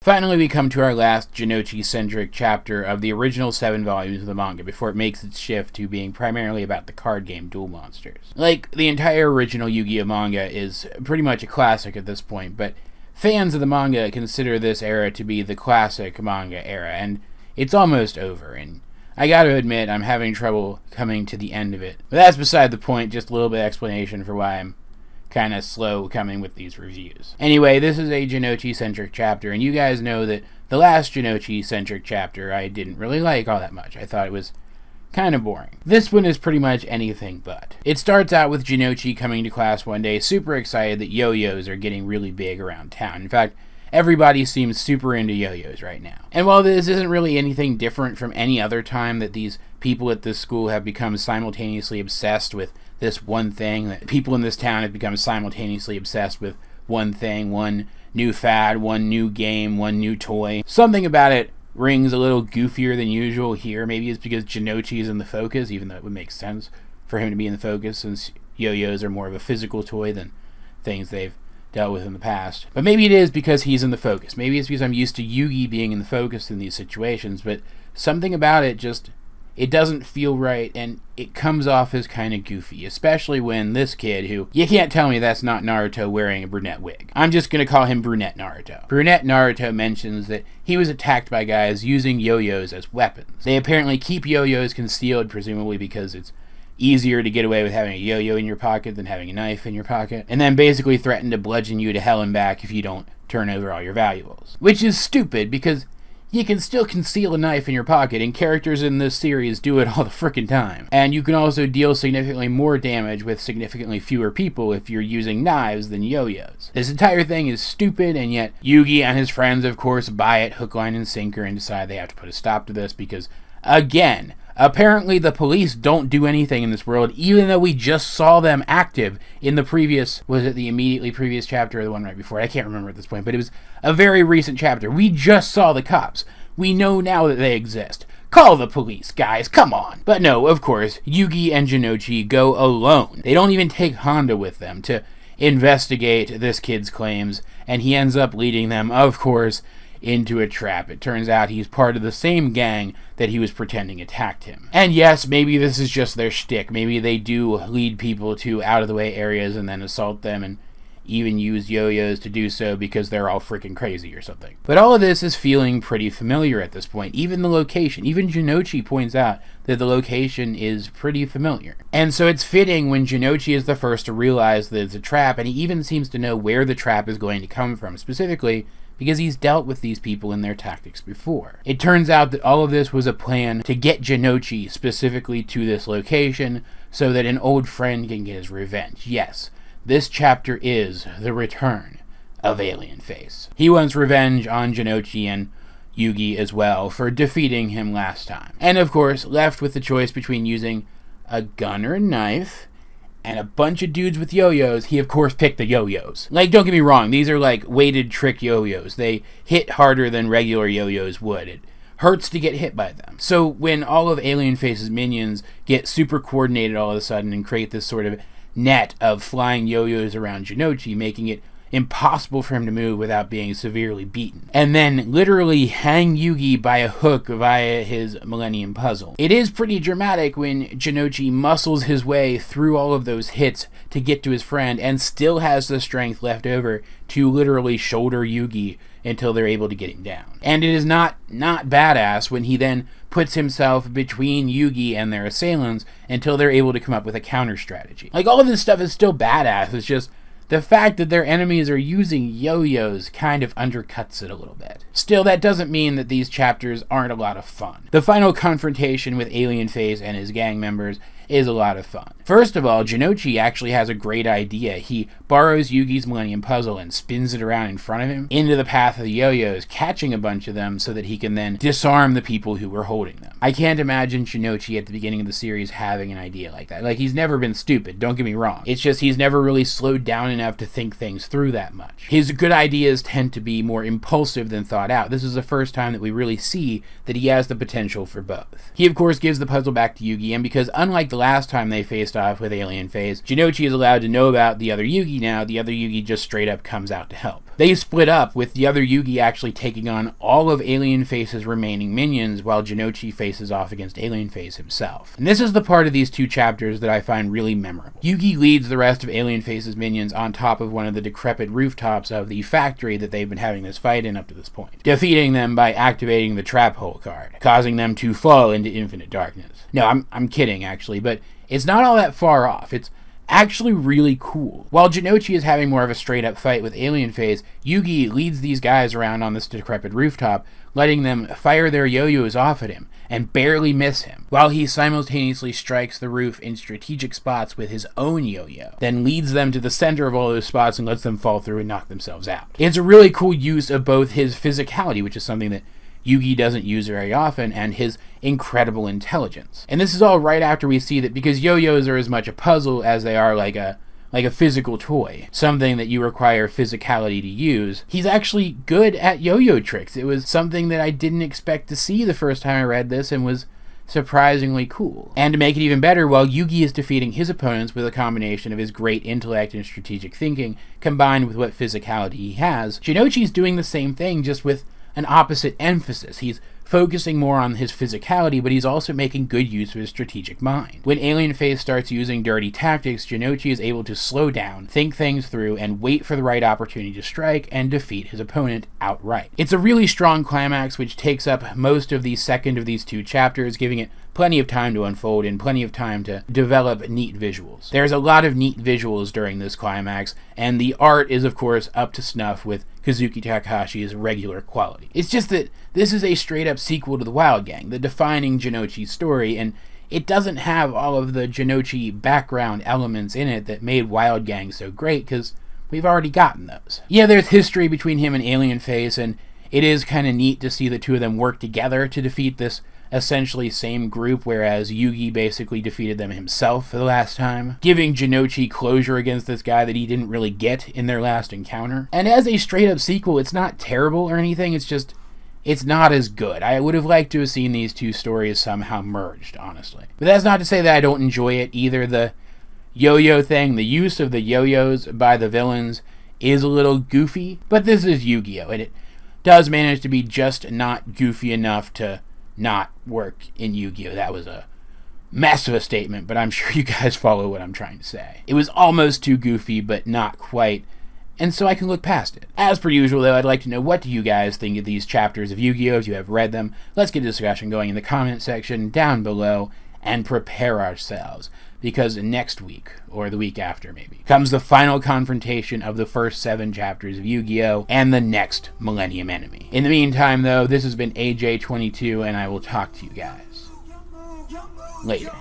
Finally, we come to our last Jonouchi-centric chapter of the original 7 volumes of the manga before it makes its shift to being primarily about the card game Duel Monsters. Like, the entire original Yu-Gi-Oh! Manga is pretty much a classic at this point, but fans of the manga consider this era to be the classic manga era, and it's almost over, and I gotta admit I'm having trouble coming to the end of it. But that's beside the point, just a little bit of explanation for why I'm kind of slow coming with these reviews. Anyway, this is a Jonouchi-centric chapter, and you guys know that the last Jonouchi-centric chapter I didn't really like all that much. I thought it was kind of boring. This one is pretty much anything but. It starts out with Jonouchi coming to class one day, super excited that yo-yos are getting really big around town. In fact, everybody seems super into yo-yos right now. And while this isn't really anything different from any other time that these people at this school have become simultaneously obsessed with this one thing, that people in this town have become simultaneously obsessed with one thing, one new fad, one new game, one new toy. Something about it rings a little goofier than usual here. Maybe it's because Jonouchi is in the focus, even though it would make sense for him to be in the focus since yo-yos are more of a physical toy than things they've dealt with in the past. But maybe it is because he's in the focus. Maybe it's because I'm used to Yugi being in the focus in these situations, but something about it just, it doesn't feel right, and it comes off as kind of goofy, especially when this kid, who, you can't tell me that's not Naruto wearing a brunette wig. I'm just gonna call him Brunette Naruto. Brunette Naruto mentions that he was attacked by guys using yo-yos as weapons. They apparently keep yo-yos concealed, presumably because it's easier to get away with having a yo-yo in your pocket than having a knife in your pocket, and then basically threaten to bludgeon you to hell and back if you don't turn over all your valuables. Which is stupid, because you can still conceal a knife in your pocket, and characters in this series do it all the frickin' time. And you can also deal significantly more damage with significantly fewer people if you're using knives than yo-yos. This entire thing is stupid, and yet Yugi and his friends, of course, buy it hook, line, and sinker and decide they have to put a stop to this because, again, apparently the police don't do anything in this world, even though we just saw them active in the previous, was it the immediately previous chapter or the one right before? I can't remember at this point, but it was a very recent chapter. We just saw the cops. We know now that they exist. Call the police, guys, come on. But no, of course, Yugi and Jonouchi go alone. They don't even take Honda with them to investigate this kid's claims, and he ends up leading them, of course, into a trap. It turns out he's part of the same gang that he was pretending attacked him. And yes, maybe this is just their shtick. Maybe they do lead people to out-of-the-way areas and then assault them and even use yo-yos to do so because they're all freaking crazy or something. But all of this is feeling pretty familiar at this point. Even the location, even Jonouchi points out that the location is pretty familiar. And so it's fitting when Jonouchi is the first to realize that it's a trap, and he even seems to know where the trap is going to come from, specifically because he's dealt with these people and their tactics before. It turns out that all of this was a plan to get Jonouchi specifically to this location so that an old friend can get his revenge. Yes, this chapter is the return of Alien Face. He wants revenge on Jonouchi and Yugi as well for defeating him last time. And of course, left with the choice between using a gun or a knife and a bunch of dudes with yo-yos, he of course picked the yo-yos. Like, don't get me wrong, these are like weighted trick yo-yos. They hit harder than regular yo-yos would. It hurts to get hit by them. So when all of Alien Face's minions get super coordinated all of a sudden and create this sort of net of flying yo-yos around Jonouchi, making it impossible for him to move without being severely beaten, and then literally hang Yugi by a hook via his Millennium Puzzle. It is pretty dramatic when Jonouchi muscles his way through all of those hits to get to his friend and still has the strength left over to literally shoulder Yugi until they're able to get him down. And it is not badass when he then puts himself between Yugi and their assailants until they're able to come up with a counter strategy. Like, all of this stuff is still badass, it's just the fact that their enemies are using yo-yos kind of undercuts it a little bit. Still, that doesn't mean that these chapters aren't a lot of fun. The final confrontation with Alien Face and his gang members is a lot of fun. First of all, Jonouchi actually has a great idea. He borrows Yugi's Millennium Puzzle and spins it around in front of him into the path of the yo-yos, catching a bunch of them so that he can then disarm the people who were holding them. I can't imagine Jonouchi at the beginning of the series having an idea like that. Like, he's never been stupid, don't get me wrong. It's just he's never really slowed down enough to think things through that much. His good ideas tend to be more impulsive than thought out. This is the first time that we really see that he has the potential for both. He of course gives the puzzle back to Yugi, and because unlike the last time they faced off with Alien Face, Jonouchi is allowed to know about the other Yugi now. The other Yugi just straight up comes out to help. They split up, with the other Yugi actually taking on all of Alien Face's remaining minions, while Jonouchi faces off against Alien Face himself. And this is the part of these two chapters that I find really memorable. Yugi leads the rest of Alien Face's minions on top of one of the decrepit rooftops of the factory that they've been having this fight in up to this point, defeating them by activating the trap hole card, causing them to fall into infinite darkness. No, I'm kidding, actually, but it's not all that far off. It's actually really cool. While Jonouchi is having more of a straight-up fight with Alien Face, Yugi leads these guys around on this decrepit rooftop, letting them fire their yo-yos off at him, and barely miss him, while he simultaneously strikes the roof in strategic spots with his own yo-yo, then leads them to the center of all those spots and lets them fall through and knock themselves out. It's a really cool use of both his physicality, which is something that Yugi doesn't use very often, and his incredible intelligence. And this is all right after we see that because yo-yos are as much a puzzle as they are like a physical toy, something that you require physicality to use, he's actually good at yo-yo tricks. It was something that I didn't expect to see the first time I read this, and was surprisingly cool. And to make it even better, while Yugi is defeating his opponents with a combination of his great intellect and strategic thinking, combined with what physicality he has, Jonouchi's doing the same thing, just with an opposite emphasis. He's focusing more on his physicality, but he's also making good use of his strategic mind. When Alien Face starts using dirty tactics, Jonouchi is able to slow down, think things through, and wait for the right opportunity to strike and defeat his opponent outright. It's a really strong climax, which takes up most of the second of these two chapters, giving it plenty of time to unfold and plenty of time to develop neat visuals. There's a lot of neat visuals during this climax, and the art is of course up to snuff with Kazuki Takahashi's regular quality. It's just that this is a straight up sequel to the Wild Gang, the defining Jonouchi story, and it doesn't have all of the Jonouchi background elements in it that made Wild Gang so great, because we've already gotten those. Yeah, there's history between him and Alien Face, and it is kind of neat to see the two of them work together to defeat this essentially same group, whereas Yugi basically defeated them himself for the last time, giving Jonouchi closure against this guy that he didn't really get in their last encounter. And as a straight up sequel, it's not terrible or anything, it's just, it's not as good. I would have liked to have seen these two stories somehow merged, honestly. But that's not to say that I don't enjoy it either. The yo-yo thing, the use of the yo-yos by the villains is a little goofy, but this is Yu-Gi-Oh! And it does manage to be just not goofy enough to not work in Yu-Gi-Oh! That was a mess of a statement, but I'm sure you guys follow what I'm trying to say. It was almost too goofy, but not quite, and so I can look past it. As per usual, though, I'd like to know, what do you guys think of these chapters of Yu-Gi-Oh! If you have read them? Let's get a discussion going in the comment section down below, and prepare ourselves, because next week, or the week after maybe, comes the final confrontation of the first 7 chapters of Yu-Gi-Oh! And the next Millennium Enemy. In the meantime, though, this has been AJ22, and I will talk to you guys later.